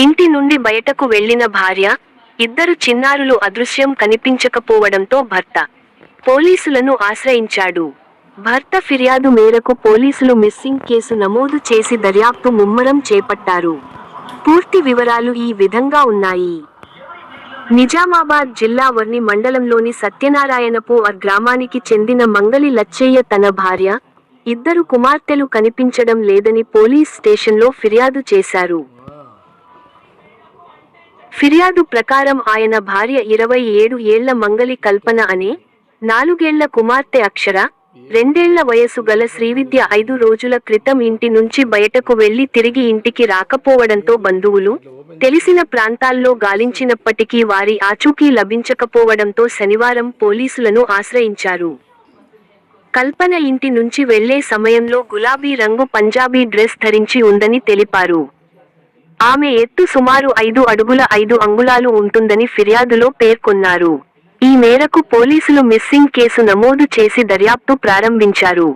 ఇంటి నుండి బయటకు వెళ్లిన భార్య, ఇద్దరు చిన్నారులు అదృశ్యం కనిపించకపోవడంతో భర్త పోలీసులను ఆశ్రయించాడు. భర్త ఫిర్యాదు మేరకు పోలీసులు మిస్సింగ్ కేసు నమోదు చేసి దర్యాప్తు ముమ్మరం చేపట్టారు. పూర్తి వివరాలు ఈ విధంగా ఉన్నాయి. నిజామాబాద్ జిల్లా వర్ని మండలంలోని సత్యనారాయణపూర్ గ్రామానికి చెందిన మంగలి లచ్చయ్య తన భార్య, ఇద్దరు కుమార్తెలు కనిపించడం లేదని పోలీస్ స్టేషన్లో ఫిర్యాదు చేశారు. ఫిర్యాదు ప్రకారం ఆయన భార్య 27 ఏళ్ల మంగలి కల్పన అనే, 4 ఏళ్ల కుమార్తె అక్షర, 2 ఏళ్ల వయసు గల శ్రీవిద్య 5 రోజుల క్రితం ఇంటి నుంచి బయటకు వెళ్లి తిరిగి ఇంటికి రాకపోవడంతో బంధువులు, తెలిసిన ప్రాంతాల్లో గాలించినప్పటికీ వారి ఆచూకీ లభించకపోవడంతో శనివారం పోలీసులను ఆశ్రయించారు. కల్పన ఇంటి నుంచి వెళ్లే సమయంలో గులాబీ రంగు పంజాబీ డ్రెస్ ధరించి ఉందని తెలిపారు. ఆమె ఎత్తు సుమారు 5 అడుగుల 5 అంగుళాలు ఉంటుందని ఫిర్యాదులో పేర్కొన్నారు. ఈ మేరకు పోలీసులు మిస్సింగ్ కేసు నమోదు చేసి దర్యాప్తు ప్రారంభించారు.